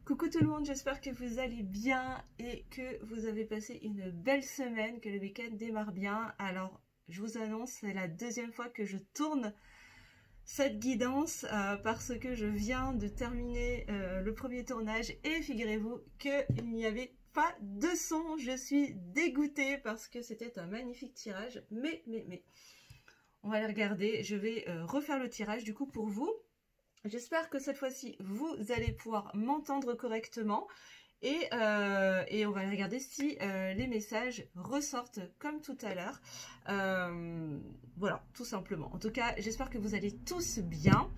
Coucou tout le monde, j'espère que vous allez bien et que vous avez passé une belle semaine, que le week-end démarre bien. Alors, je vous annonce, c'est la deuxième fois que je tourne cette guidance parce que je viens de terminer le premier tournage et figurez-vous qu'il n'y avait pas de son. Je suis dégoûtée parce que c'était un magnifique tirage, mais, on va aller regarder. Je vais refaire le tirage du coup pour vous. J'espère que cette fois-ci, vous allez pouvoir m'entendre correctement et on va regarder si les messages ressortent comme tout à l'heure. Voilà, tout simplement. En tout cas, j'espère que vous allez tous bien.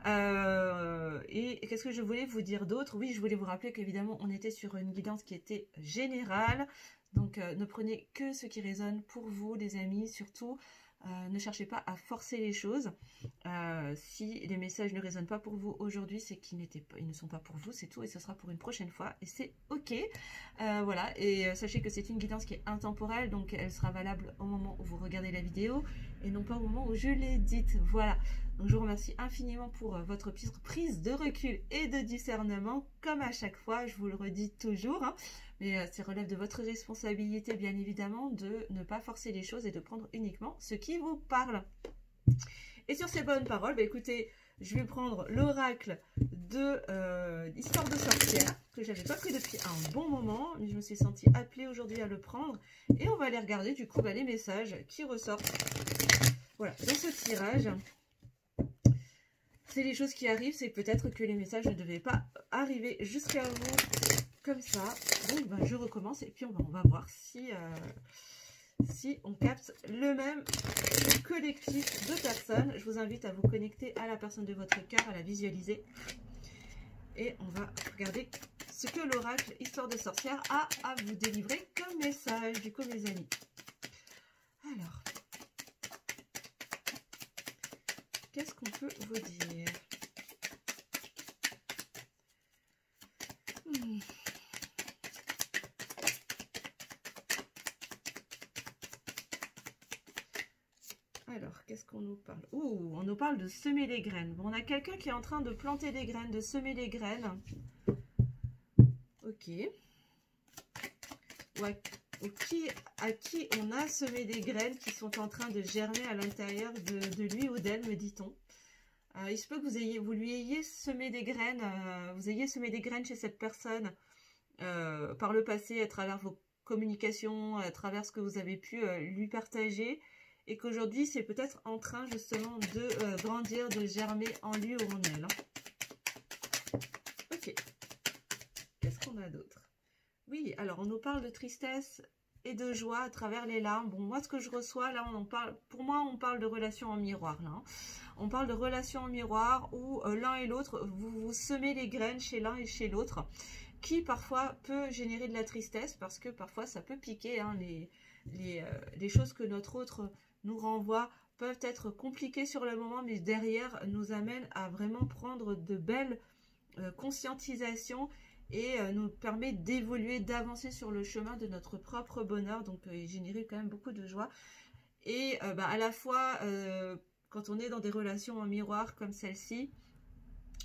Et qu'est-ce que je voulais vous dire d'autre? Oui, je voulais vous rappeler qu'évidemment, on était sur une guidance qui était générale. Donc, ne prenez que ce qui résonne pour vous, les amis, surtout. Ne cherchez pas à forcer les choses. Si les messages ne résonnent pas pour vous aujourd'hui, c'est qu'ils ne sont pas pour vous, c'est tout, et ce sera pour une prochaine fois, et c'est ok. Voilà, et sachez que c'est une guidance qui est intemporelle, donc elle sera valable au moment où vous regardez la vidéo, et non pas au moment où je l'édite. Voilà, donc je vous remercie infiniment pour votre prise de recul et de discernement, comme à chaque fois, je vous le redis toujours, hein. Mais ça relève de votre responsabilité, bien évidemment, de ne pas forcer les choses et de prendre uniquement ce qui vous parle. Et sur ces bonnes paroles, bah écoutez, je vais prendre l'oracle de l'histoire de sorcière, que j'avais pas pris depuis un bon moment, mais je me suis sentie appelée aujourd'hui à le prendre. Et on va aller regarder du coup les messages qui ressortent. Voilà, dans ce tirage, c'est les choses qui arrivent, c'est peut-être que les messages ne devaient pas arriver jusqu'à vous comme ça. Donc ben, je recommence et puis on va voir si on capte le même collectif de personnes. Je vous invite à vous connecter à la personne de votre cœur, à la visualiser. Et on va regarder ce que l'oracle Histoire de sorcière a à vous délivrer comme message, du coup mes amis. Alors, qu'est-ce qu'on peut vous dire? Alors, qu'est-ce qu'on nous parle? Ouh, on nous parle de semer les graines. Bon, on a quelqu'un qui est en train de planter des graines, de semer les graines. Ok. Ouais. À qui on a semé des graines qui sont en train de germer à l'intérieur de lui ou d'elle, me dit-on. Il se peut que vous lui ayez semé des graines, chez cette personne par le passé, à travers vos communications, à travers ce que vous avez pu lui partager. Et qu'aujourd'hui, c'est peut-être en train justement de grandir, de germer en lui ou en elle. Hein. Ok. Qu'est-ce qu'on a d'autre? Oui, alors on nous parle de tristesse et de joie à travers les larmes. Bon, moi, ce que je reçois, là, pour moi, on parle de relations en miroir. Là, hein. On parle de relations en miroir où l'un et l'autre, vous semez les graines chez l'un et chez l'autre, qui parfois peut générer de la tristesse parce que parfois ça peut piquer. Hein, les choses que notre autre nous renvoie peuvent être compliquées sur le moment, mais derrière nous amènent à vraiment prendre de belles conscientisations et nous permet d'évoluer, d'avancer sur le chemin de notre propre bonheur, donc générer quand même beaucoup de joie. Et à la fois, quand on est dans des relations en miroir comme celle-ci,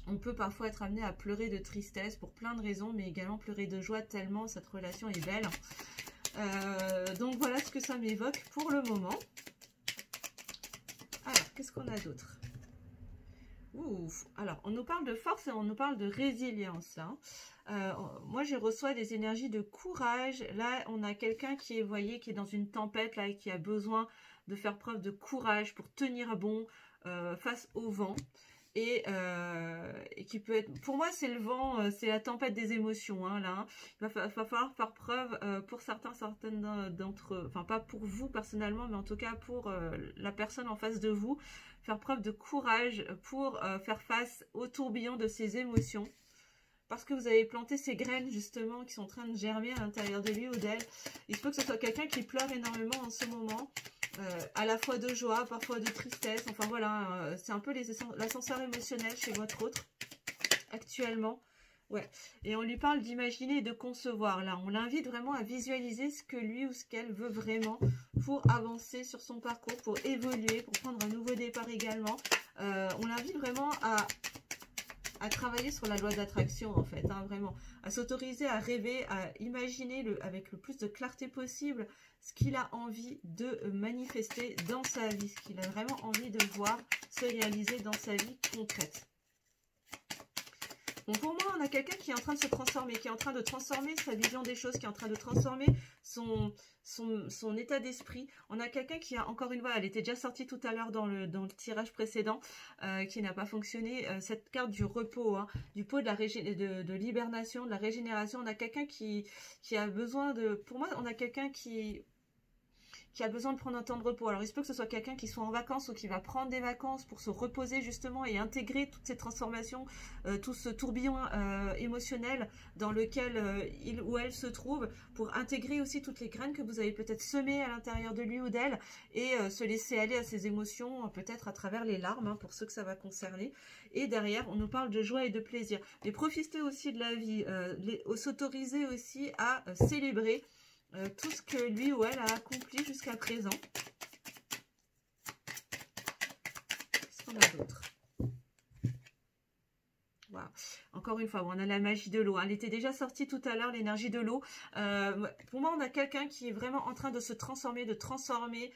on peut parfois être amené à pleurer de tristesse pour plein de raisons, mais également pleurer de joie tellement cette relation est belle. Donc voilà ce que ça m'évoque pour le moment. Alors, qu'est-ce qu'on a d'autre? Alors, on nous parle de force et on nous parle de résilience. Hein. Moi, je reçois des énergies de courage. Là, on a quelqu'un qui est, vous voyez, qui est dans une tempête, là, et qui a besoin de faire preuve de courage pour tenir bon face au vent. Et qui peut être, pour moi c'est le vent, c'est la tempête des émotions, hein, là, hein. Il va falloir faire preuve pour certaines d'entre eux, enfin pas pour vous personnellement, mais en tout cas pour la personne en face de vous, faire preuve de courage pour faire face au tourbillon de ces émotions, parce que vous avez planté ces graines justement qui sont en train de germer à l'intérieur de lui ou d'elle. Il se peut que ce soit quelqu'un qui pleure énormément en ce moment, à la fois de joie, parfois de tristesse, enfin voilà, c'est un peu l'ascenseur émotionnel chez votre autre, actuellement. Ouais, et on lui parle d'imaginer et de concevoir, là, on l'invite vraiment à visualiser ce que lui ou ce qu'elle veut vraiment pour avancer sur son parcours, pour évoluer, pour prendre un nouveau départ également. On l'invite vraiment à travailler sur la loi d'attraction en fait, hein, vraiment, à s'autoriser à rêver, à imaginer avec le plus de clarté possible ce qu'il a envie de manifester dans sa vie, ce qu'il a vraiment envie de voir se réaliser dans sa vie concrète. Bon, pour moi, on a quelqu'un qui est en train de se transformer, qui est en train de transformer sa vision des choses, qui est en train de transformer son état d'esprit. On a quelqu'un qui a, encore une fois, elle était déjà sortie tout à l'heure dans le tirage précédent, qui n'a pas fonctionné. Cette carte du repos, hein, du pot de l'hibernation, de la régénération. On a quelqu'un qui a besoin de... Pour moi, on a quelqu'un qui a besoin de prendre un temps de repos. Alors, il se peut que ce soit quelqu'un qui soit en vacances ou qui va prendre des vacances pour se reposer justement et intégrer toutes ces transformations, tout ce tourbillon émotionnel dans lequel il ou elle se trouve, pour intégrer aussi toutes les graines que vous avez peut-être semées à l'intérieur de lui ou d'elle et se laisser aller à ses émotions, peut-être à travers les larmes, hein, pour ceux que ça va concerner. Et derrière, on nous parle de joie et de plaisir. Mais profiter aussi de la vie, s'autoriser aussi à célébrer tout ce que lui ou elle a accompli jusqu'à présent. Qu'est-ce qu'on a d'autre? Wow. Encore une fois, on a la magie de l'eau. Elle était déjà sortie tout à l'heure, l'énergie de l'eau. Pour moi, on a quelqu'un qui est vraiment en train de se transformer, de transformer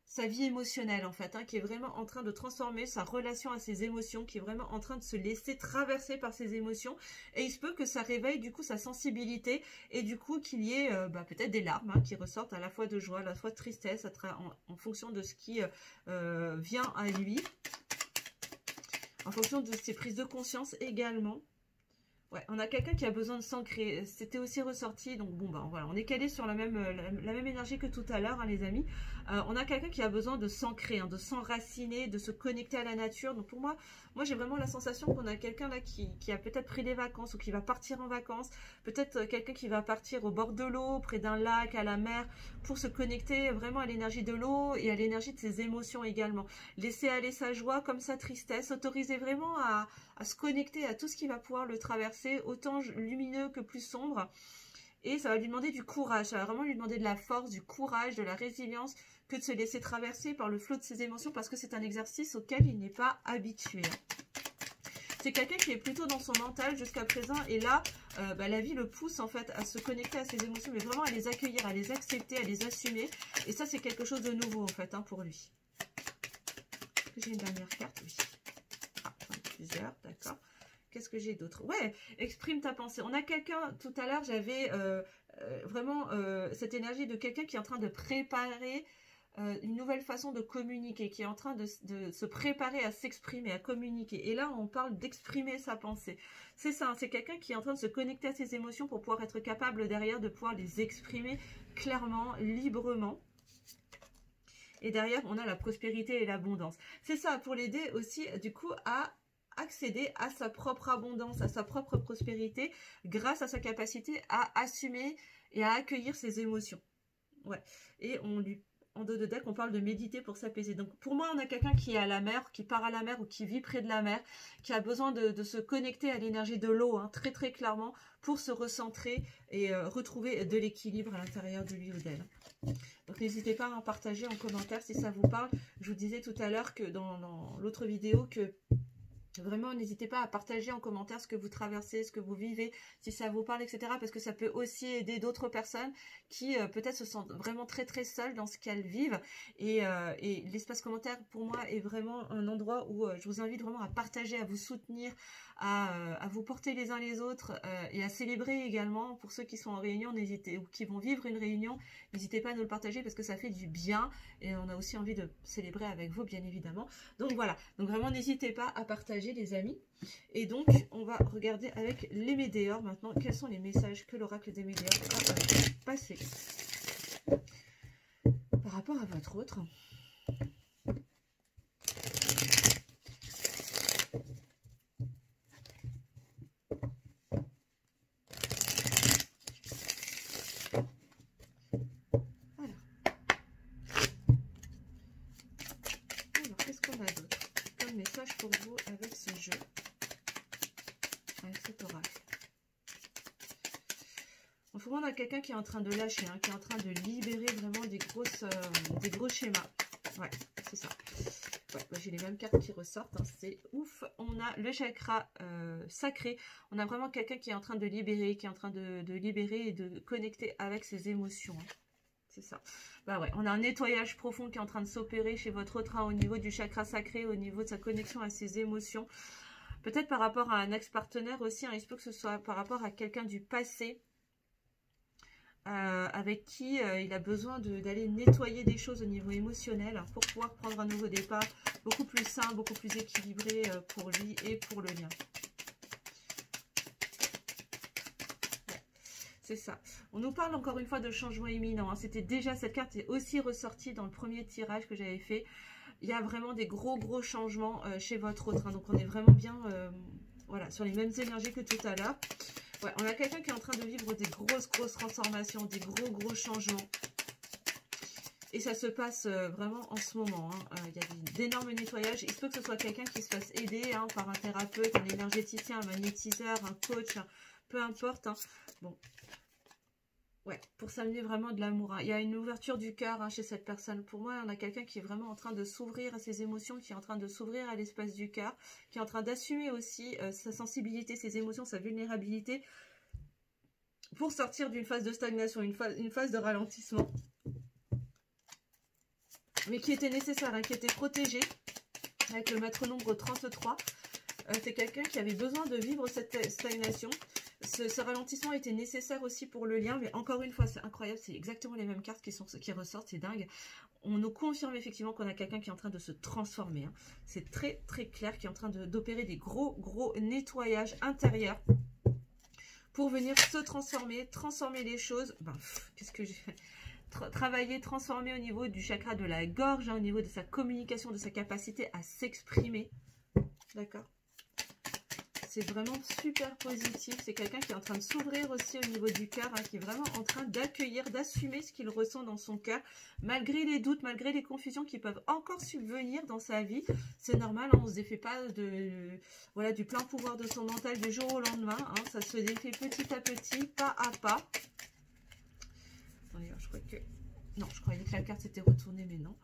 sa vie émotionnelle en fait, hein, qui est vraiment en train de transformer sa relation à ses émotions, qui est vraiment en train de se laisser traverser par ses émotions, et il se peut que ça réveille du coup sa sensibilité, et du coup qu'il y ait peut-être des larmes, hein, qui ressortent à la fois de joie, à la fois de tristesse, en fonction de ce qui vient à lui, en fonction de ses prises de conscience également. Ouais, on a quelqu'un qui a besoin de s'ancrer. C'était aussi ressorti. Donc bon, bah voilà, on est calé sur la même énergie que tout à l'heure, hein, les amis. On a quelqu'un qui a besoin de s'ancrer, hein, de s'enraciner, de se connecter à la nature. Donc pour moi j'ai vraiment la sensation qu'on a quelqu'un là qui a peut-être pris des vacances ou qui va partir en vacances. Peut-être quelqu'un qui va partir au bord de l'eau, près d'un lac, à la mer, pour se connecter vraiment à l'énergie de l'eau et à l'énergie de ses émotions également. Laisser aller sa joie comme sa tristesse, autoriser vraiment à se connecter à tout ce qui va pouvoir le traverser, autant lumineux que plus sombre. Et ça va lui demander du courage, ça va vraiment lui demander de la force, du courage, de la résilience, que de se laisser traverser par le flot de ses émotions, parce que c'est un exercice auquel il n'est pas habitué. C'est quelqu'un qui est plutôt dans son mental jusqu'à présent, et là, la vie le pousse en fait à se connecter à ses émotions, mais vraiment à les accueillir, à les accepter, à les assumer. Et ça, c'est quelque chose de nouveau en fait, hein, pour lui. J'ai une dernière carte, oui. Ah, plusieurs, d'accord. Qu'est-ce que j'ai d'autre? Ouais, exprime ta pensée. On a quelqu'un, tout à l'heure, j'avais vraiment cette énergie de quelqu'un qui est en train de préparer une nouvelle façon de communiquer, qui est en train de se préparer à s'exprimer, à communiquer. Et là, on parle d'exprimer sa pensée. C'est ça, hein, c'est quelqu'un qui est en train de se connecter à ses émotions pour pouvoir être capable derrière de pouvoir les exprimer clairement, librement. Et derrière, on a la prospérité et l'abondance. C'est ça, pour l'aider aussi, du coup, à accéder à sa propre abondance, à sa propre prospérité, grâce à sa capacité à assumer et à accueillir ses émotions. Ouais. Et en dos de deck, on parle de méditer pour s'apaiser. Donc pour moi, on a quelqu'un qui est à la mer, qui part à la mer ou qui vit près de la mer, qui a besoin de se connecter à l'énergie de l'eau, hein, très très clairement, pour se recentrer et retrouver de l'équilibre à l'intérieur de lui ou d'elle. Donc n'hésitez pas à en partager en commentaire si ça vous parle. Je vous disais tout à l'heure que dans l'autre vidéo que vraiment, n'hésitez pas à partager en commentaire ce que vous traversez, ce que vous vivez, si ça vous parle, etc. Parce que ça peut aussi aider d'autres personnes qui peut-être se sentent vraiment très très seules dans ce qu'elles vivent. Et l'espace commentaire, pour moi, est vraiment un endroit où je vous invite vraiment à partager, à vous soutenir, à vous porter les uns les autres et à célébrer également. Pour ceux qui sont en réunion, n'hésitez, ou qui vont vivre une réunion, n'hésitez pas à nous le partager parce que ça fait du bien. Et on a aussi envie de célébrer avec vous, bien évidemment. Donc voilà, donc vraiment n'hésitez pas à partager, les amis. Et donc on va regarder avec les météores maintenant quels sont les messages que l'oracle des météores a passé par rapport à votre autre. Alors qu'est-ce qu'on a d'autre comme message pour vous avec ce jeu, avec cet oracle? Pour moi, on a quelqu'un qui est en train de lâcher, hein, qui est en train de libérer vraiment des gros schémas. Ouais, c'est ça. Ouais, j'ai les mêmes cartes qui ressortent, hein, c'est ouf. On a le chakra sacré. On a vraiment quelqu'un qui est en train de libérer, qui est en train de libérer et de connecter avec ses émotions. Hein. C'est ça. Bah ouais, on a un nettoyage profond qui est en train de s'opérer chez votre autre, hein, au niveau du chakra sacré, au niveau de sa connexion à ses émotions. Peut-être par rapport à un ex-partenaire aussi, hein, il se peut que ce soit par rapport à quelqu'un du passé, avec qui il a besoin d'aller nettoyer des choses au niveau émotionnel, hein, pour pouvoir prendre un nouveau départ beaucoup plus sain, beaucoup plus équilibré pour lui et pour le lien. C'est ça. On nous parle encore une fois de changement imminent. Hein. C'était déjà, cette carte est aussi ressortie dans le premier tirage que j'avais fait. Il y a vraiment des gros changements chez votre autre. Hein. Donc on est vraiment bien voilà, sur les mêmes énergies que tout à l'heure. Ouais, on a quelqu'un qui est en train de vivre des grosses transformations, des gros changements. Et ça se passe vraiment en ce moment. Hein. Il y a d'énormes nettoyages. Il se peut que ce soit quelqu'un qui se fasse aider, hein, par un thérapeute, un énergéticien, un magnétiseur, un coach, hein, peu importe. Hein. Bon. Ouais, pour s'amener vraiment de l'amour. Hein. Il y a une ouverture du cœur, hein, chez cette personne. Pour moi, on a quelqu'un qui est vraiment en train de s'ouvrir à ses émotions, qui est en train de s'ouvrir à l'espace du cœur, qui est en train d'assumer aussi sa sensibilité, ses émotions, sa vulnérabilité, pour sortir d'une phase de stagnation, une phase de ralentissement. Mais qui était nécessaire, hein, qui était protégé, avec le maître nombre 33. C'est quelqu'un qui avait besoin de vivre cette stagnation. Ce ralentissement était nécessaire aussi pour le lien, mais encore une fois, c'est incroyable, c'est exactement les mêmes cartes qui ressortent, c'est dingue. On nous confirme effectivement qu'on a quelqu'un qui est en train de se transformer. Hein. C'est très clair, qui est en train d'opérer des gros nettoyages intérieurs pour venir se transformer les choses. Ben, qu'est-ce que j'ai fait? Travailler, transformer au niveau du chakra de la gorge, hein, au niveau de sa communication, de sa capacité à s'exprimer. D'accord? C'est vraiment super positif. C'est quelqu'un qui est en train de s'ouvrir aussi au niveau du cœur, hein, qui est vraiment en train d'accueillir, d'assumer ce qu'il ressent dans son cœur, malgré les doutes, malgré les confusions qui peuvent encore subvenir dans sa vie. C'est normal, hein, on ne se défait pas voilà, du plein pouvoir de son mental du jour au lendemain. Hein, ça se défait petit à petit, pas à pas. Attendez, je crois que... Non, je croyais que la carte s'était retournée, mais non.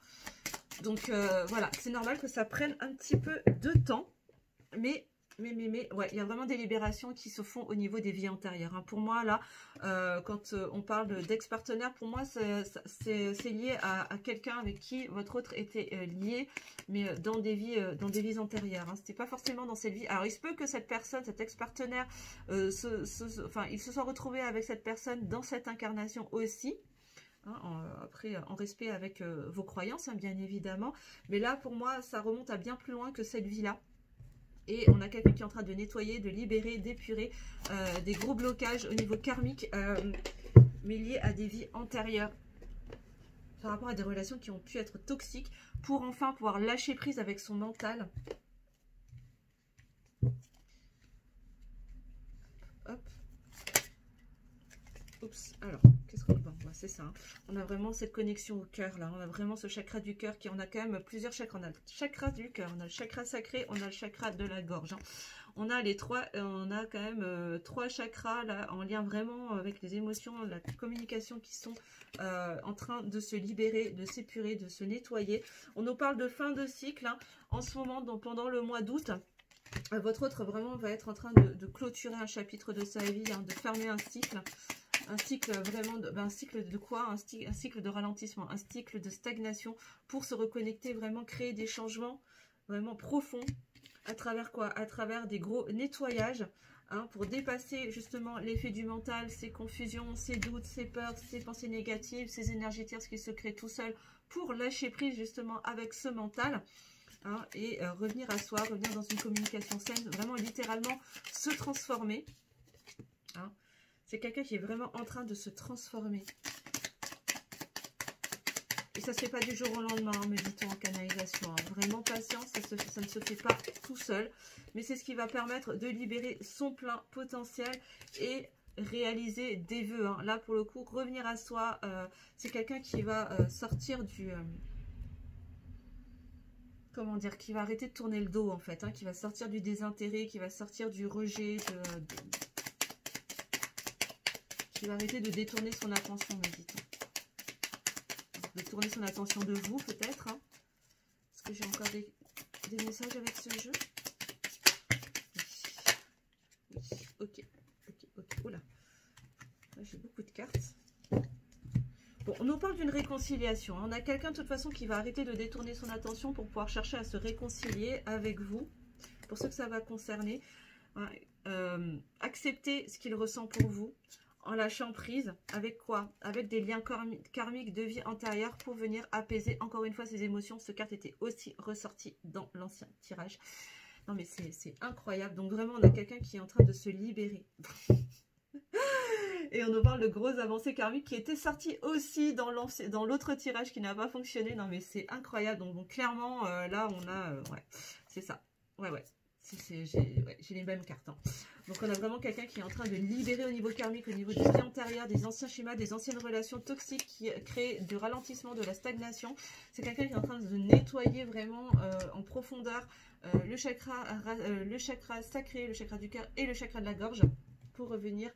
Donc voilà, c'est normal que ça prenne un petit peu de temps, mais ouais, il y a vraiment des libérations qui se font au niveau des vies antérieures. Hein. Pour moi, là, quand on parle d'ex-partenaire, pour moi, c'est lié à quelqu'un avec qui votre autre était lié, mais dans des vies antérieures. Hein. C'était pas forcément dans cette vie. Alors, il se peut que cette personne, cet ex-partenaire, il se soit retrouvé avec cette personne dans cette incarnation aussi. Hein, après, en respect avec vos croyances, hein, bien évidemment. Mais là, pour moi, ça remonte à bien plus loin que cette vie-là. Et on a quelqu'un qui est en train de nettoyer, de libérer, d'épurer des gros blocages au niveau karmique, mais liés à des vies antérieures, par rapport à des relations qui ont pu être toxiques, pour enfin pouvoir lâcher prise avec son mental. Hop. Oups, alors, qu'est-ce qu'on voit? C'est ça, hein. On a vraiment cette connexion au cœur, là. On a vraiment ce chakra du cœur, on a quand même plusieurs chakras. On a le chakra du cœur, on a le chakra sacré, on a le chakra de la gorge. Hein. On a les trois, on a quand même 3 chakras, là, en lien vraiment avec les émotions, la communication, qui sont en train de se libérer, de s'épurer, de se nettoyer. On nous parle de fin de cycle, hein, en ce moment, donc pendant le mois d'août. Votre autre vraiment va être en train de clôturer un chapitre de sa vie, hein, de fermer un cycle. Un cycle vraiment, un cycle de quoi? Un cycle de ralentissement, un cycle de stagnation, pour se reconnecter, vraiment créer des changements vraiment profonds. À travers quoi? À travers des gros nettoyages, hein, pour dépasser justement l'effet du mental, ses confusions, ses doutes, ses peurs, ses pensées négatives, ses énergies tierces qui se créent tout seul, pour lâcher prise justement avec ce mental. Hein, et revenir à soi, revenir dans une communication saine, vraiment littéralement se transformer. Hein. C'est quelqu'un qui est vraiment en train de se transformer. Et ça ne se fait pas du jour au lendemain, hein, me dit-on en canalisation. Hein. Vraiment patience, ça ne se fait pas tout seul. Mais c'est ce qui va permettre de libérer son plein potentiel et réaliser des vœux. Hein. Là, pour le coup, revenir à soi, c'est quelqu'un qui va sortir du... comment dire, qui va arrêter de tourner le dos, en fait. Hein, qui va sortir du désintérêt, qui va sortir du rejet, qui va arrêter de détourner son attention, me dit-on. De tourner son attention de vous, peut-être. Hein. Est-ce que j'ai encore des des messages avec ce jeu? Oui. Oui. Ok. Oula. J'ai beaucoup de cartes. Bon, on nous parle d'une réconciliation. On a quelqu'un de toute façon qui va arrêter de détourner son attention pour pouvoir chercher à se réconcilier avec vous. Pour ceux que ça va concerner, accepter ce qu'il ressent pour vous en lâchant prise. Avec quoi? Avec des liens karmiques de vie antérieure pour venir apaiser encore une fois ses émotions. Cette carte était aussi ressortie dans l'ancien tirage. Non mais c'est incroyable. Donc vraiment on a quelqu'un qui est en train de se libérer. Et on nous parle de grosses avancées karmiques qui étaient sorties aussi dans l'autre tirage qui n'a pas fonctionné. Non mais c'est incroyable. Donc clairement là on a... ouais, c'est ça. Ouais. J'ai les mêmes cartes. Hein. Donc on a vraiment quelqu'un qui est en train de libérer au niveau karmique, au niveau du vie antérieur, des anciens schémas, des anciennes relations toxiques qui créent du ralentissement, de la stagnation. C'est quelqu'un qui est en train de nettoyer vraiment en profondeur le chakra sacré, le chakra du cœur et le chakra de la gorge pour revenir,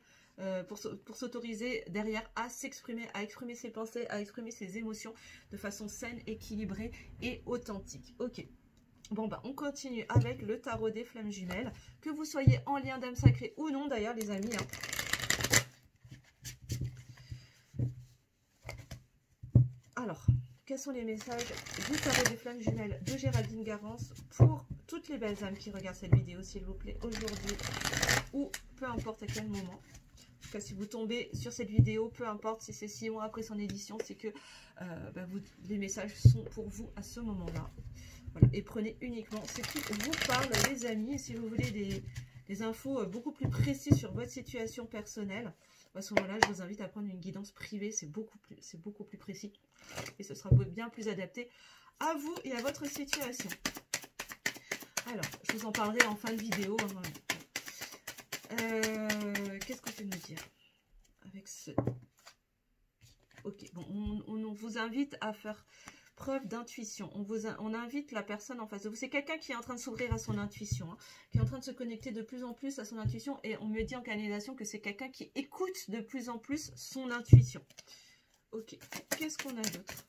pour s'autoriser derrière à s'exprimer, à exprimer ses pensées, à exprimer ses émotions de façon saine, équilibrée et authentique. Ok. Bon, bah, on continue avec le tarot des flammes jumelles. Que vous soyez en lien d'âme sacrée ou non, d'ailleurs, les amis. Hein. Alors, quels sont les messages du tarot des flammes jumelles de Géraldine Garance pour toutes les belles âmes qui regardent cette vidéo, s'il vous plaît, aujourd'hui ou peu importe à quel moment. En tout cas, si vous tombez sur cette vidéo, peu importe si c'est 6 mois après son édition, c'est que les messages sont pour vous à ce moment-là. Voilà. Et prenez uniquement ce qui vous parle, les amis. Et si vous voulez des infos beaucoup plus précises sur votre situation personnelle, à ce moment-là, je vous invite à prendre une guidance privée. C'est beaucoup plus précis. Et ce sera bien plus adapté à vous et à votre situation. Alors, je vous en parlerai en fin de vidéo. Qu'est-ce qu'on peut nous dire avec ce... Ok, bon, on vous invite à faire... preuve d'intuition. On invite la personne en face de vous. C'est quelqu'un qui est en train de s'ouvrir à son intuition, hein, qui est en train de se connecter de plus en plus à son intuition. Et on me dit en canalisation que c'est quelqu'un qui écoute de plus en plus son intuition. Ok, qu'est-ce qu'on a d'autre?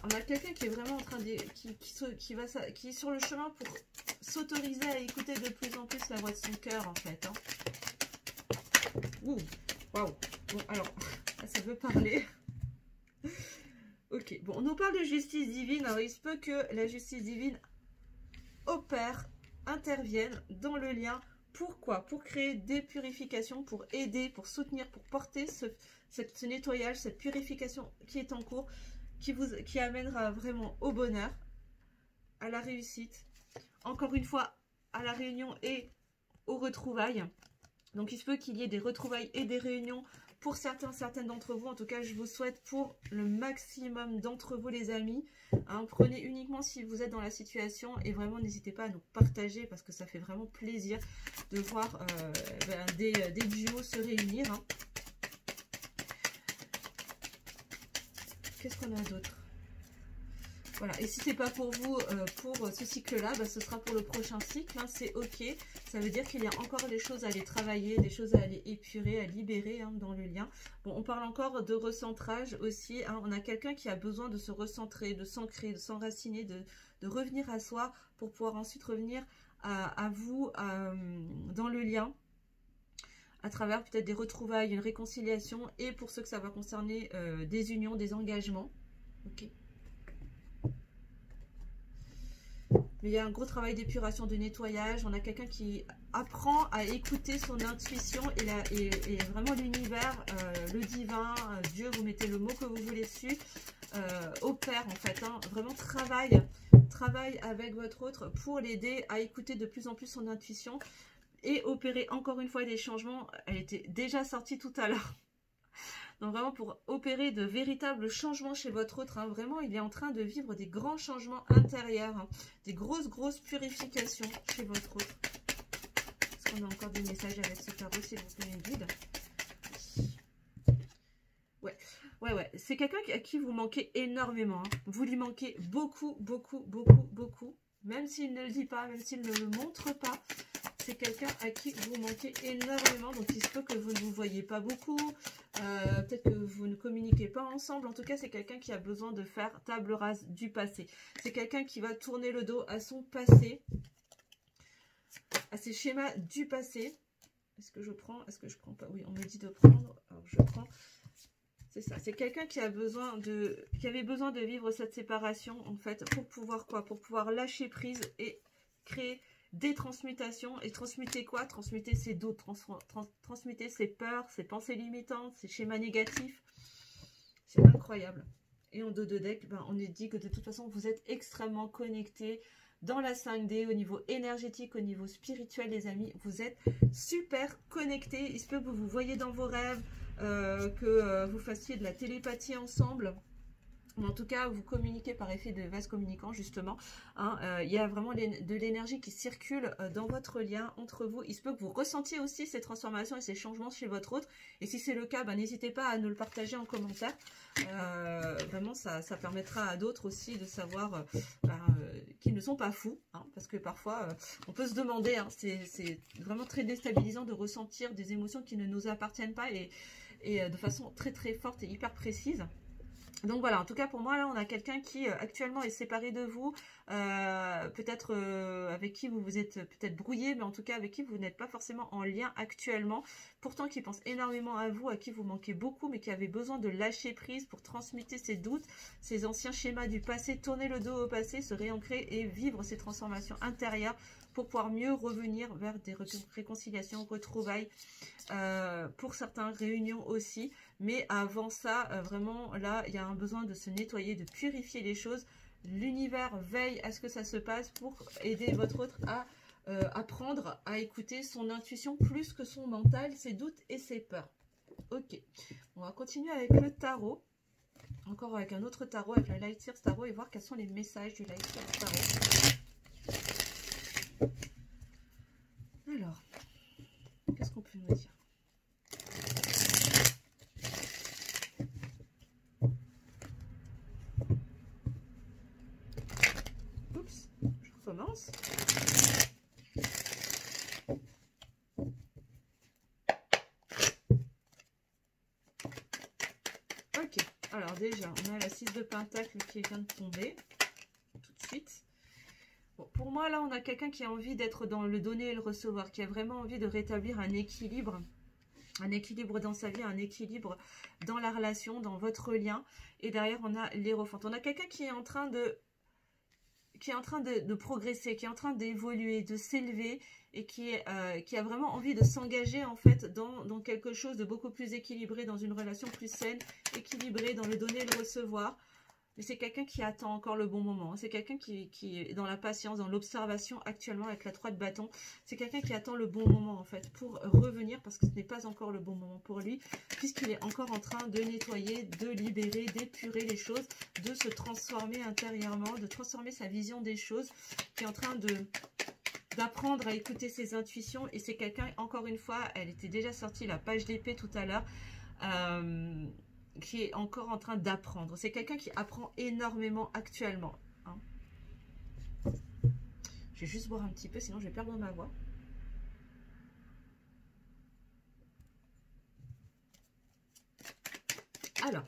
On a quelqu'un qui est vraiment en train de... qui est sur le chemin pour s'autoriser à écouter de plus en plus la voix de son cœur, en fait. Hein. Ouh. Waouh, bon alors, ça veut parler. Ok, bon, on nous parle de justice divine. Alors, il se peut que la justice divine opère, intervienne dans le lien. Pourquoi? Pour créer des purifications, pour aider, pour soutenir, pour porter ce nettoyage, cette purification qui est en cours, qui amènera vraiment au bonheur, à la réussite, encore une fois, à la réunion et aux retrouvailles. Donc, il se peut qu'il y ait des retrouvailles et des réunions pour certaines d'entre vous. En tout cas, je vous souhaite pour le maximum d'entre vous, les amis. Hein, prenez uniquement si vous êtes dans la situation et vraiment, n'hésitez pas à nous partager parce que ça fait vraiment plaisir de voir des duos se réunir. Hein. Qu'est-ce qu'on a d'autre? Voilà, et si c'est pas pour vous, pour ce cycle-là, ce sera pour le prochain cycle, hein, c'est ok. Ça veut dire qu'il y a encore des choses à aller travailler, des choses à aller épurer, à libérer hein, dans le lien. Bon, on parle encore de recentrage aussi. Hein, on a quelqu'un qui a besoin de se recentrer, de s'ancrer, de s'enraciner, de revenir à soi pour pouvoir ensuite revenir à vous dans le lien. À travers peut-être des retrouvailles, une réconciliation et pour ceux que ça va concerner, des unions, des engagements. Ok. Mais il y a un gros travail d'épuration, de nettoyage. On a quelqu'un qui apprend à écouter son intuition et vraiment l'univers, le divin, Dieu, vous mettez le mot que vous voulez dessus, opère en fait. Hein, vraiment travaille avec votre autre pour l'aider à écouter de plus en plus son intuition et opérer encore une fois des changements. Elle était déjà sortie tout à l'heure. Donc vraiment pour opérer de véritables changements chez votre autre, hein, vraiment il est en train de vivre des grands changements intérieurs, hein, des grosses purifications chez votre autre. Est-ce qu'on a encore des messages avec ce tarot, s'il vous plaît, une guide? Ouais, c'est quelqu'un à qui vous manquez énormément, hein. Vous lui manquez beaucoup, même s'il ne le dit pas, même s'il ne le montre pas. c'est quelqu'un à qui vous manquez énormément. Donc, il se peut que vous ne vous voyez pas beaucoup. Peut-être que vous ne communiquez pas ensemble. En tout cas, c'est quelqu'un qui a besoin de faire table rase du passé. C'est quelqu'un qui va tourner le dos à son passé, à ses schémas du passé. Est-ce que je prends? Est-ce que je prends pas? Oui, on me dit de prendre. Alors, je prends. C'est ça, c'est quelqu'un qui avait besoin de vivre cette séparation, en fait, pour pouvoir quoi? Pour pouvoir lâcher prise et créer des transmutations. Et transmuter quoi? Transmuter ses doutes, transmuter ses peurs, ses pensées limitantes, ses schémas négatifs. C'est incroyable. Et en dos de deck, ben, on est dit que de toute façon, vous êtes extrêmement connectés dans la 5D, au niveau énergétique, au niveau spirituel, les amis. Vous êtes super connectés. Il se peut que vous vous voyez dans vos rêves, que vous fassiez de la télépathie ensemble. Mais en tout cas, vous communiquez par effet de vase communicant, justement. Il y a vraiment de l'énergie qui circule dans votre lien entre vous. Il se peut que vous ressentiez aussi ces transformations et ces changements chez votre autre. Et si c'est le cas, ben, n'hésitez pas à nous le partager en commentaire. Vraiment, ça permettra à d'autres aussi de savoir qu'ils ne sont pas fous. Parce que parfois, on peut se demander, c'est vraiment très déstabilisant de ressentir des émotions qui ne nous appartiennent pas et de façon très très forte et hyper précise. Donc voilà, en tout cas pour moi là on a quelqu'un qui actuellement est séparé de vous, peut-être avec qui vous vous êtes peut-être brouillé, mais en tout cas avec qui vous n'êtes pas forcément en lien actuellement, pourtant qui pense énormément à vous, à qui vous manquez beaucoup, mais qui avait besoin de lâcher prise pour transmuter ses doutes, ses anciens schémas du passé, tourner le dos au passé, se réancrer et vivre ces transformations intérieures pour pouvoir mieux revenir vers des réconciliations, retrouvailles, pour certains réunions aussi. Mais avant ça, vraiment, là, il y a un besoin de se nettoyer, de purifier les choses. L'univers veille à ce que ça se passe pour aider votre autre à apprendre à écouter son intuition plus que son mental, ses doutes et ses peurs. Ok, on va continuer avec le tarot. Encore avec un autre tarot, avec le Light Seers Tarot, et voir quels sont les messages du Light Seers Tarot. Alors, qu'est-ce qu'on peut nous dire? Oups, je recommence. Ok, alors déjà, on a la 6 de Pentacle qui vient de tomber tout de suite. Bon, pour moi, là, on a quelqu'un qui a envie d'être dans le donner et le recevoir, qui a vraiment envie de rétablir un équilibre dans sa vie, un équilibre dans la relation, dans votre lien. Et derrière, on a l'Hiérophante. On a quelqu'un qui est en train de progresser, qui est en train d'évoluer, de s'élever et qui a vraiment envie de s'engager en fait dans quelque chose de beaucoup plus équilibré, dans une relation plus saine, équilibrée, dans le donner et le recevoir. Mais c'est quelqu'un qui attend encore le bon moment. C'est quelqu'un qui est dans la patience, dans l'observation actuellement avec la 3 de bâton. C'est quelqu'un qui attend le bon moment en fait pour revenir, parce que ce n'est pas encore le bon moment pour lui, puisqu'il est encore en train de nettoyer, de libérer, d'épurer les choses, de se transformer intérieurement, de transformer sa vision des choses, qui est en train d'apprendre à écouter ses intuitions. Et c'est quelqu'un, encore une fois, elle était déjà sortie la page d'épée tout à l'heure, qui est encore en train d'apprendre. C'est quelqu'un qui apprend énormément actuellement. Je vais juste boire un petit peu, sinon je vais perdre ma voix. Alors,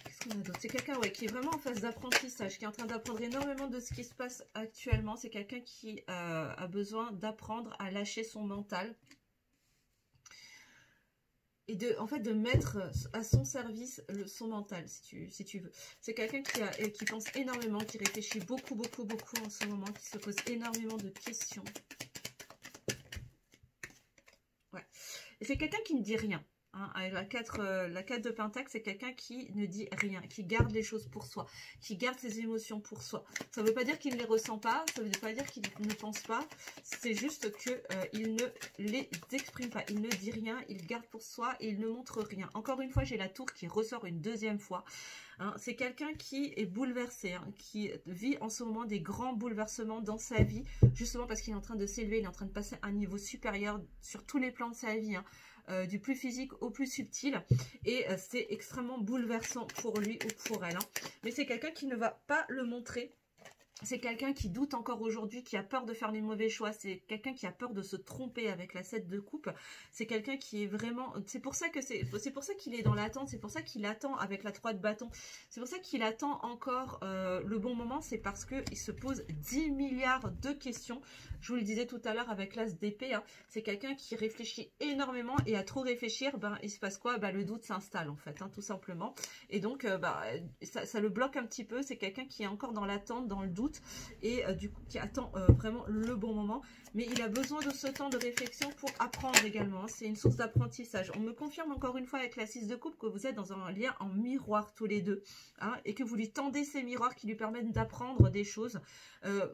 qu'est-ce qu'on a d'autre? C'est quelqu'un qui est vraiment en phase d'apprentissage, qui est en train d'apprendre énormément de ce qui se passe actuellement. C'est quelqu'un qui a besoin d'apprendre à lâcher son mental. Et de mettre à son service son mental, si tu veux. C'est quelqu'un qui pense énormément, qui réfléchit beaucoup en ce moment, qui se pose énormément de questions. Ouais. Et c'est quelqu'un qui ne dit rien. Avec la 4 de Pentacle, c'est quelqu'un qui ne dit rien, qui garde les choses pour soi, qui garde ses émotions pour soi. Ça ne veut pas dire qu'il ne les ressent pas, ça ne veut pas dire qu'il ne pense pas, c'est juste qu'il ne les exprime pas, il ne dit rien, il garde pour soi et il ne montre rien. Encore une fois, j'ai la tour qui ressort une deuxième fois. C'est quelqu'un qui est bouleversé, qui vit en ce moment des grands bouleversements dans sa vie, justement parce qu'il est en train de s'élever, il est en train de passer à un niveau supérieur sur tous les plans de sa vie, du plus physique au plus subtil, et c'est extrêmement bouleversant pour lui ou pour elle, mais c'est quelqu'un qui ne va pas le montrer C'est quelqu'un qui doute encore aujourd'hui, qui a peur de faire les mauvais choix. C'est quelqu'un qui a peur de se tromper avec la 7 de coupe. C'est quelqu'un qui est vraiment... C'est pour ça qu'il est dans l'attente. C'est pour ça qu'il attend avec la 3 de bâton. C'est pour ça qu'il attend encore le bon moment. C'est parce qu'il se pose 10 milliards de questions. Je vous le disais tout à l'heure avec l'as d'épée. Hein. C'est quelqu'un qui réfléchit énormément et à trop réfléchir, ben, il se passe quoi? Ben, le doute s'installe en fait, hein, tout simplement. Et donc, ça le bloque un petit peu. C'est quelqu'un qui est encore dans l'attente, dans le doute. Et du coup qui attend vraiment le bon moment, mais il a besoin de ce temps de réflexion pour apprendre également, hein. C'est une source d'apprentissage. On me confirme encore une fois avec la 6 de coupe que vous êtes dans un lien en miroir tous les deux, hein, et que vous lui tendez ces miroirs qui lui permettent d'apprendre des choses,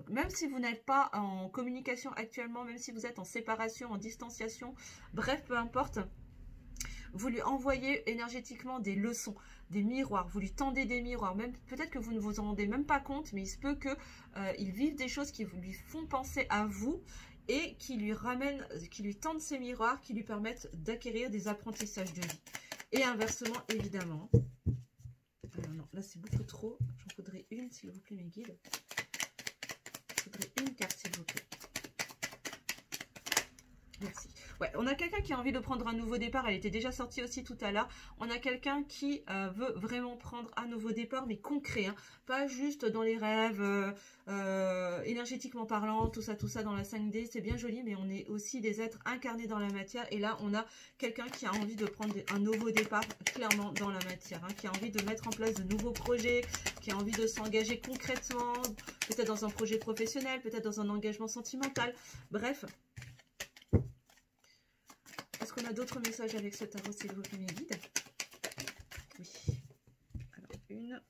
même si vous n'êtes pas en communication actuellement, même si vous êtes en séparation, en distanciation, bref, peu importe. Vous lui envoyez énergétiquement des leçons, des miroirs, vous lui tendez des miroirs, même peut-être que vous ne vous en rendez même pas compte, mais il se peut que il vive des choses qui lui font penser à vous et qui lui tendent ces miroirs, qui lui permettent d'acquérir des apprentissages de vie. Et inversement, évidemment. Non, là c'est beaucoup trop. J'en faudrait une, s'il vous plaît, mes guides. Il faudrait une carte, s'il vous plaît. Merci. Ouais, on a quelqu'un qui a envie de prendre un nouveau départ. Elle était déjà sortie aussi tout à l'heure. On a quelqu'un qui veut vraiment prendre un nouveau départ, mais concret, hein. Pas juste dans les rêves, énergétiquement parlant, tout ça dans la 5D. C'est bien joli, mais on est aussi des êtres incarnés dans la matière. Et là, on a quelqu'un qui a envie de prendre un nouveau départ, clairement dans la matière, hein, qui a envie de mettre en place de nouveaux projets, qui a envie de s'engager concrètement, peut-être dans un projet professionnel, peut-être dans un engagement sentimental. Bref. Est-ce qu'on a d'autres messages avec ce tarot, s'il vous plaît, mes guides? Oui. Alors, une.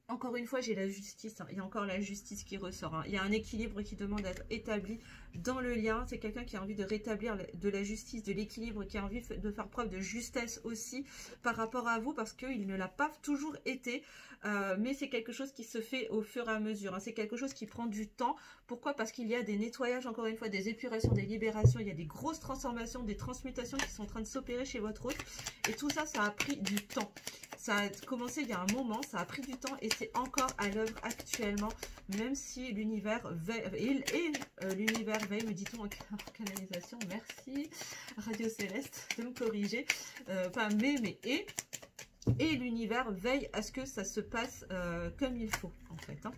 Encore une fois, j'ai la justice. Hein. Il y a encore la justice qui ressort. Hein. Il y a un équilibre qui demande d'être établi dans le lien. C'est quelqu'un qui a envie de rétablir de la justice, de l'équilibre, qui a envie de faire preuve de justesse aussi par rapport à vous, parce qu'il ne l'a pas toujours été. Mais c'est quelque chose qui se fait au fur et à mesure. Hein. C'est quelque chose qui prend du temps. Pourquoi? Parce qu'il y a des nettoyages, encore une fois, des épurations, des libérations. Il y a des grosses transformations, des transmutations qui sont en train de s'opérer chez votre hôte. Et tout ça, ça a pris du temps. Ça a commencé il y a un moment, ça a pris du temps et c'est encore à l'œuvre actuellement, même si l'univers veille, l'univers veille, me dit-on en canalisation, merci Radio Céleste de me corriger, pas mais et l'univers veille à ce que ça se passe comme il faut en fait, hein.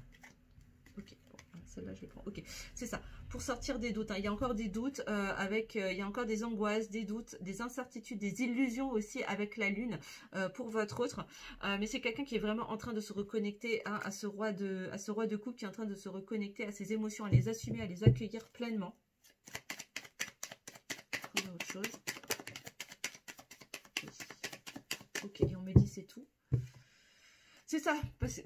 Ok, bon, celle-là je vais prendre, ok, c'est ça. Pour sortir des doutes, hein. Il y a encore des doutes il y a encore des angoisses, des doutes, des incertitudes, des illusions aussi avec la lune pour votre autre. Mais c'est quelqu'un qui est vraiment en train de se reconnecter, hein, à ce roi de coupe, qui est en train de se reconnecter à ses émotions, à les assumer, à les accueillir pleinement. On a autre chose. Ok, et on me dit c'est tout. C'est ça,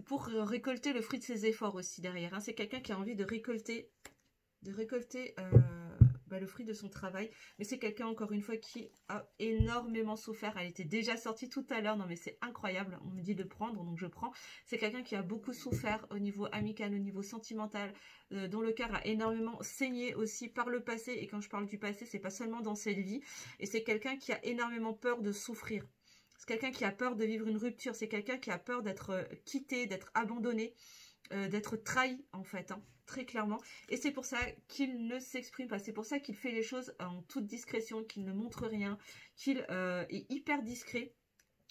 pour récolter le fruit de ses efforts aussi derrière, hein. C'est quelqu'un qui a envie de récolter le fruit de son travail, mais c'est quelqu'un encore une fois qui a énormément souffert. Elle était déjà sortie tout à l'heure, non mais c'est incroyable, on me dit de prendre, donc je prends. C'est quelqu'un qui a beaucoup souffert au niveau amical, au niveau sentimental, dont le cœur a énormément saigné aussi par le passé, et quand je parle du passé, c'est pas seulement dans cette vie, et c'est quelqu'un qui a énormément peur de souffrir. C'est quelqu'un qui a peur de vivre une rupture, c'est quelqu'un qui a peur d'être quitté, d'être abandonné, d'être trahi en fait, hein, très clairement. Et c'est pour ça qu'il ne s'exprime pas, c'est pour ça qu'il fait les choses en toute discrétion, qu'il ne montre rien, qu'il est hyper discret.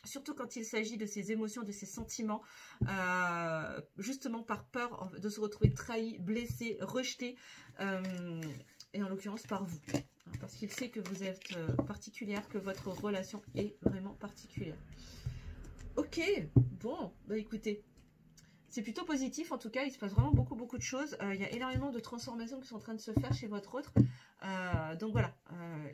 Surtout quand il s'agit de ses émotions, de ses sentiments, justement par peur de se retrouver trahi, blessé, rejeté, et en l'occurrence par vous. Parce qu'il sait que vous êtes particulière, que votre relation est vraiment particulière. Ok, bon, bah écoutez, c'est plutôt positif en tout cas, il se passe vraiment beaucoup de choses. Il y a énormément de transformations qui sont en train de se faire chez votre autre. Donc voilà,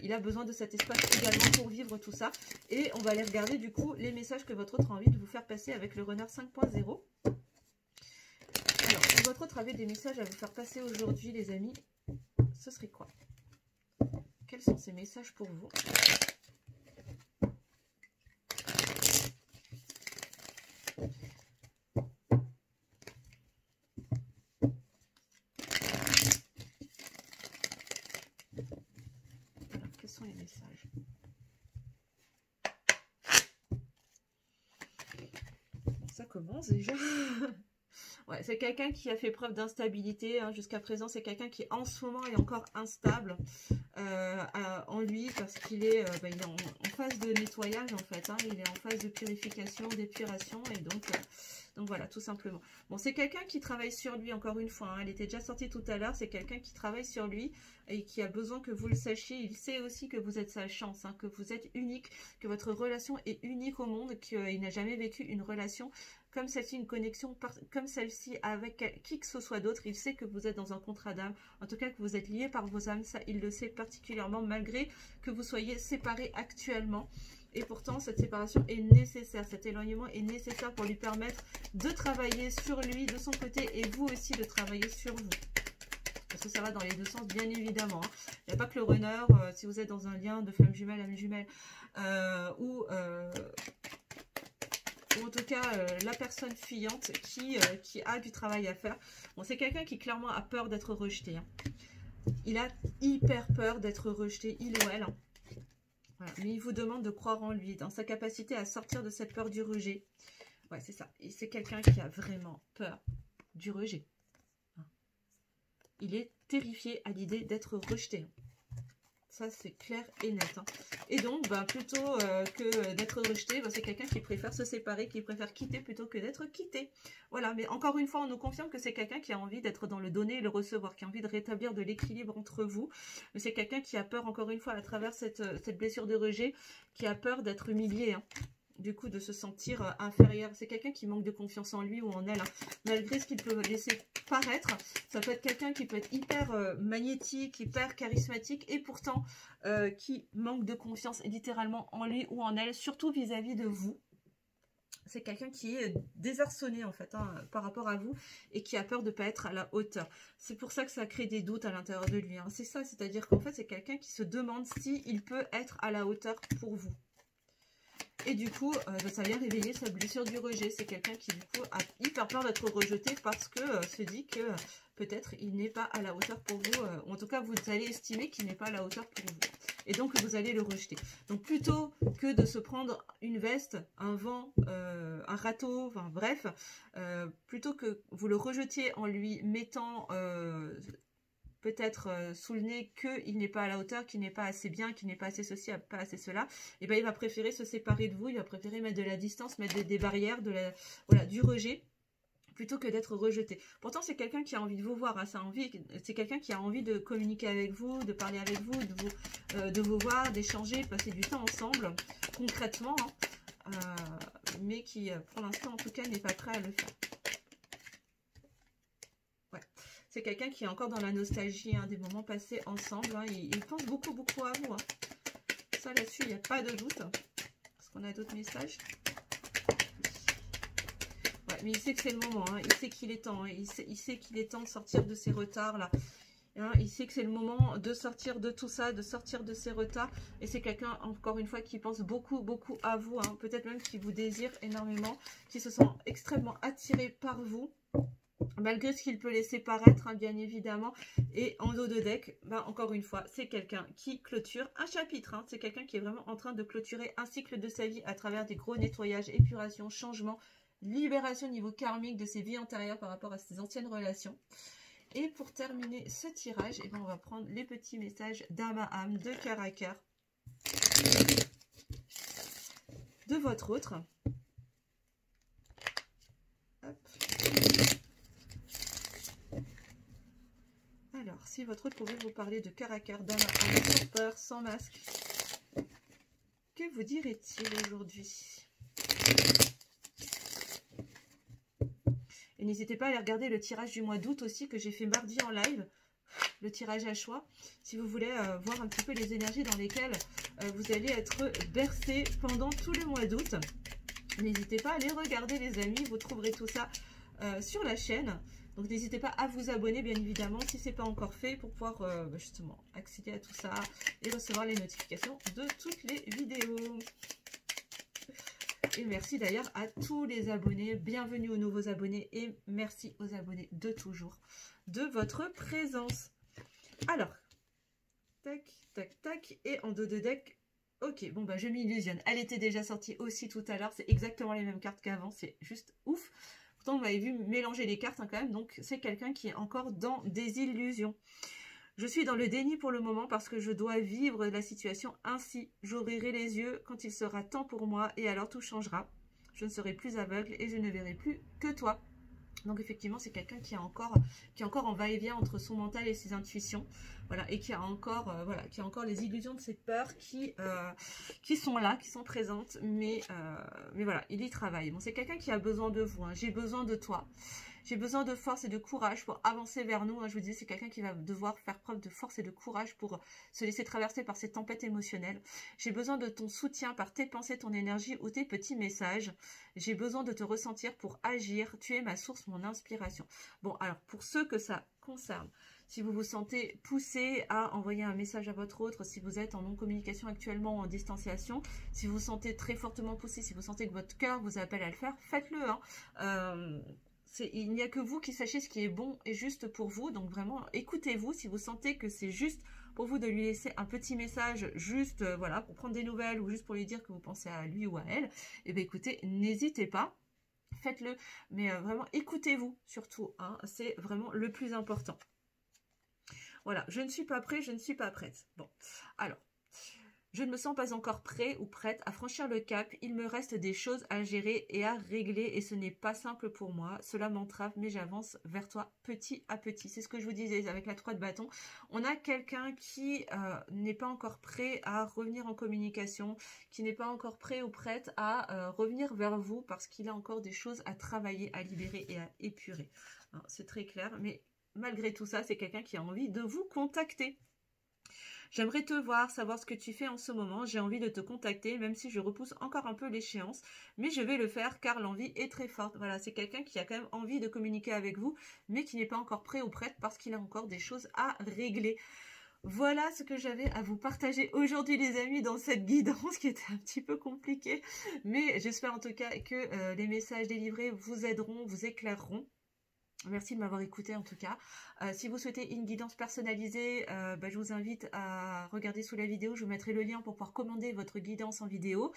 il a besoin de cet espace également pour vivre tout ça. Et on va aller regarder du coup les messages que votre autre a envie de vous faire passer avec le Runner 5.0. Alors, si votre autre avait des messages à vous faire passer aujourd'hui les amis, ce serait quoi? Quels sont ces messages pour vous? Alors, quels sont les messages? Ça commence déjà. Ouais, c'est quelqu'un qui a fait preuve d'instabilité hein, jusqu'à présent. C'est quelqu'un qui en ce moment est encore instable en lui parce qu'il est, il est en phase de nettoyage en fait. Hein, il est en phase de purification, d'épuration et donc voilà, tout simplement. Bon, c'est quelqu'un qui travaille sur lui, encore une fois. Hein, elle était déjà sortie tout à l'heure. C'est quelqu'un qui travaille sur lui et qui a besoin que vous le sachiez. Il sait aussi que vous êtes sa chance, hein, que vous êtes unique, que votre relation est unique au monde, qu'il n'a jamais vécu une relation comme celle-ci, une connexion comme celle-ci avec qui que ce soit d'autre. Il sait que vous êtes dans un contrat d'âme, en tout cas que vous êtes liés par vos âmes. Ça, il le sait particulièrement, malgré que vous soyez séparés actuellement. Et pourtant, cette séparation est nécessaire, cet éloignement est nécessaire pour lui permettre de travailler sur lui de son côté et vous aussi de travailler sur vous. Parce que ça va dans les deux sens, bien évidemment. Hein. Il n'y a pas que le runner, si vous êtes dans un lien de femme jumelle, âme jumelle, ou en tout cas la personne fuyante qui a du travail à faire. Bon, c'est quelqu'un qui clairement a peur d'être rejeté. Hein. Il a hyper peur d'être rejeté, il ou elle. Hein. Voilà. Mais il vous demande de croire en lui, dans sa capacité à sortir de cette peur du rejet. Ouais, c'est ça. Et c'est quelqu'un qui a vraiment peur du rejet. Il est terrifié à l'idée d'être rejeté. Ça, c'est clair et net. Hein. Et donc, plutôt que d'être rejeté, c'est quelqu'un qui préfère se séparer, qui préfère quitter plutôt que d'être quitté. Voilà, mais encore une fois, on nous confirme que c'est quelqu'un qui a envie d'être dans le donner et le recevoir, qui a envie de rétablir de l'équilibre entre vous. Mais c'est quelqu'un qui a peur, encore une fois, à travers cette blessure de rejet, qui a peur d'être humilié. Hein. Du coup, de se sentir inférieur. C'est quelqu'un qui manque de confiance en lui ou en elle. Hein. Malgré ce qu'il peut laisser paraître, ça peut être quelqu'un qui peut être hyper magnétique, hyper charismatique et pourtant qui manque de confiance littéralement en lui ou en elle, surtout vis-à-vis de vous. C'est quelqu'un qui est désarçonné en fait hein, par rapport à vous et qui a peur de ne pas être à la hauteur. C'est pour ça que ça crée des doutes à l'intérieur de lui. Hein. C'est ça, c'est-à-dire qu'en fait c'est quelqu'un qui se demande s'il peut être à la hauteur pour vous. Et du coup, ça vient réveiller sa blessure du rejet. C'est quelqu'un qui, du coup, a hyper peur d'être rejeté parce que se dit que peut-être il n'est pas à la hauteur pour vous. Ou en tout cas, vous allez estimer qu'il n'est pas à la hauteur pour vous. Et donc, vous allez le rejeter. Donc, plutôt que de se prendre une veste, un vent, un râteau, enfin bref, plutôt que vous le rejetiez en lui mettant... peut-être sous le nez qu'il n'est pas à la hauteur, qu'il n'est pas assez bien, qu'il n'est pas assez ceci, pas assez cela, et ben il va préférer se séparer de vous, il va préférer mettre de la distance, mettre des barrières, voilà, du rejet, plutôt que d'être rejeté. Pourtant, c'est quelqu'un qui a envie de vous voir, hein, c'est quelqu'un qui a envie de communiquer avec vous, de parler avec vous, de vous voir, d'échanger, de passer du temps ensemble, concrètement, hein, mais qui, pour l'instant, en tout cas, n'est pas prêt à le faire. Ouais. C'est quelqu'un qui est encore dans la nostalgie hein, des moments passés ensemble. Hein. Il pense beaucoup, beaucoup à vous. Hein. Ça, là-dessus, il n'y a pas de doute. Est-ce qu'on a d'autres messages? Ouais, mais il sait que c'est le moment. Hein. Il sait qu'il est temps. Hein. Il sait qu'il est temps de sortir de ces retards-là. Hein. Il sait que c'est le moment de sortir de tout ça, de sortir de ces retards. Et c'est quelqu'un, encore une fois, qui pense beaucoup, beaucoup à vous. Hein. Peut-être même qui vous désire énormément, qui se sent extrêmement attiré par vous. Malgré ce qu'il peut laisser paraître, hein, bien évidemment. Et en dos de deck, encore une fois, c'est quelqu'un qui clôture un chapitre. Hein. C'est quelqu'un qui est vraiment en train de clôturer un cycle de sa vie à travers des gros nettoyages, épurations, changements, libération au niveau karmique de ses vies antérieures par rapport à ses anciennes relations. Et pour terminer ce tirage, eh ben, on va prendre les petits messages d'âme à âme, de cœur à cœur, de votre autre. Hop. Alors, si votre autre pouvait vous parler de cœur à cœur, d'âme à âme, sans peur, sans masque, que vous dirait-il aujourd'hui? Et n'hésitez pas à aller regarder le tirage du mois d'août aussi que j'ai fait mardi en live, le tirage à choix, si vous voulez voir un petit peu les énergies dans lesquelles vous allez être bercé pendant tout le mois d'août. N'hésitez pas à aller regarder les amis, vous trouverez tout ça sur la chaîne. Donc n'hésitez pas à vous abonner bien évidemment si ce n'est pas encore fait pour pouvoir justement accéder à tout ça et recevoir les notifications de toutes les vidéos. Et merci d'ailleurs à tous les abonnés, bienvenue aux nouveaux abonnés et merci aux abonnés de toujours de votre présence. Alors, tac, tac, tac, et en dos de deck, ok, bon bah je m'illusionne. Elle était déjà sortie aussi tout à l'heure, c'est exactement les mêmes cartes qu'avant, c'est juste ouf. Pourtant, vous m'avez vu mélanger les cartes hein, quand même. Donc, c'est quelqu'un qui est encore dans des illusions. Je suis dans le déni pour le moment parce que je dois vivre la situation ainsi. J'ouvrirai les yeux quand il sera temps pour moi et alors tout changera. Je ne serai plus aveugle et je ne verrai plus que toi. Donc effectivement, c'est quelqu'un qui est encore en va-et-vient entre son mental et ses intuitions, voilà, et qui a encore les illusions de ses peurs qui sont là, qui sont présentes, mais voilà, il y travaille. Bon, c'est quelqu'un qui a besoin de vous. Hein. J'ai besoin de toi. J'ai besoin de force et de courage pour avancer vers nous. Hein. Je vous disais, c'est quelqu'un qui va devoir faire preuve de force et de courage pour se laisser traverser par ces tempêtes émotionnelles. J'ai besoin de ton soutien par tes pensées, ton énergie ou tes petits messages. J'ai besoin de te ressentir pour agir. Tu es ma source, mon inspiration. Bon, alors, pour ceux que ça concerne, si vous vous sentez poussé à envoyer un message à votre autre, si vous êtes en non-communication actuellement ou en distanciation, si vous vous sentez très fortement poussé, si vous sentez que votre cœur vous appelle à le faire, faites-le. Hein. Il n'y a que vous qui sachez ce qui est bon et juste pour vous. Donc vraiment, écoutez-vous. Si vous sentez que c'est juste pour vous de lui laisser un petit message, juste voilà, pour prendre des nouvelles ou juste pour lui dire que vous pensez à lui ou à elle, eh bien écoutez, n'hésitez pas. Faites-le. Mais vraiment, écoutez-vous surtout. Hein, c'est vraiment le plus important. Voilà, je ne suis pas prêt, je ne suis pas prête. Bon, alors. Je ne me sens pas encore prêt ou prête à franchir le cap. Il me reste des choses à gérer et à régler et ce n'est pas simple pour moi. Cela m'entrave, mais j'avance vers toi petit à petit. C'est ce que je vous disais avec la 3 de bâton. On a quelqu'un qui n'est pas encore prêt à revenir en communication, qui n'est pas encore prêt ou prête à revenir vers vous parce qu'il a encore des choses à travailler, à libérer et à épurer. C'est très clair, mais malgré tout ça, c'est quelqu'un qui a envie de vous contacter. J'aimerais te voir, savoir ce que tu fais en ce moment. J'ai envie de te contacter, même si je repousse encore un peu l'échéance. Mais je vais le faire car l'envie est très forte. Voilà, c'est quelqu'un qui a quand même envie de communiquer avec vous, mais qui n'est pas encore prêt ou prête parce qu'il a encore des choses à régler. Voilà ce que j'avais à vous partager aujourd'hui les amis dans cette guidance qui était un petit peu compliquée. Mais j'espère en tout cas que les messages délivrés vous aideront, vous éclaireront. Merci de m'avoir écouté en tout cas. Si vous souhaitez une guidance personnalisée, je vous invite à regarder sous la vidéo. Je vous mettrai le lien pour pouvoir commander votre guidance en vidéo.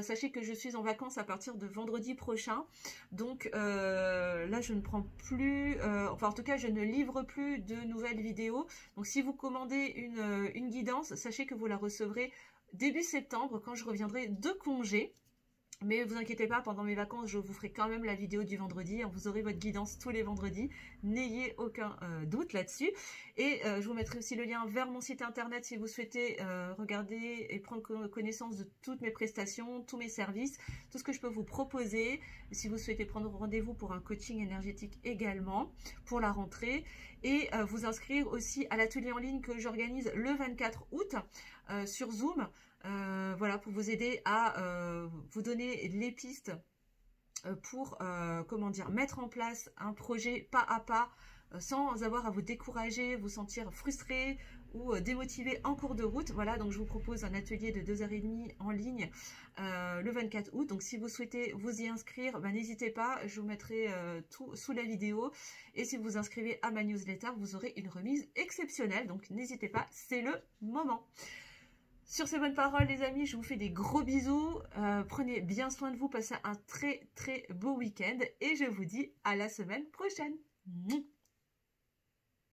Sachez que je suis en vacances à partir de vendredi prochain. Donc là, je ne prends plus... en tout cas, je ne livre plus de nouvelles vidéos. Donc si vous commandez une guidance, sachez que vous la recevrez début septembre quand je reviendrai de congé. Mais vous inquiétez pas, pendant mes vacances, je vous ferai quand même la vidéo du vendredi. Vous aurez votre guidance tous les vendredis. N'ayez aucun doute là-dessus. Et je vous mettrai aussi le lien vers mon site internet si vous souhaitez regarder et prendre connaissance de toutes mes prestations, tous mes services, tout ce que je peux vous proposer. Si vous souhaitez prendre rendez-vous pour un coaching énergétique également, pour la rentrée. Et vous inscrire aussi à l'atelier en ligne que j'organise le 24 août sur Zoom. Voilà, pour vous aider à vous donner les pistes pour mettre en place un projet pas à pas sans avoir à vous décourager, vous sentir frustré ou démotivé en cours de route. Voilà, donc je vous propose un atelier de 2h30 en ligne le 24 août. Donc si vous souhaitez vous y inscrire, n'hésitez pas, je vous mettrai tout sous la vidéo. Et si vous vous inscrivez à ma newsletter, vous aurez une remise exceptionnelle. Donc n'hésitez pas, c'est le moment. Sur ces bonnes paroles, les amis, je vous fais des gros bisous. Prenez bien soin de vous, passez un très très beau week-end. Et je vous dis à la semaine prochaine.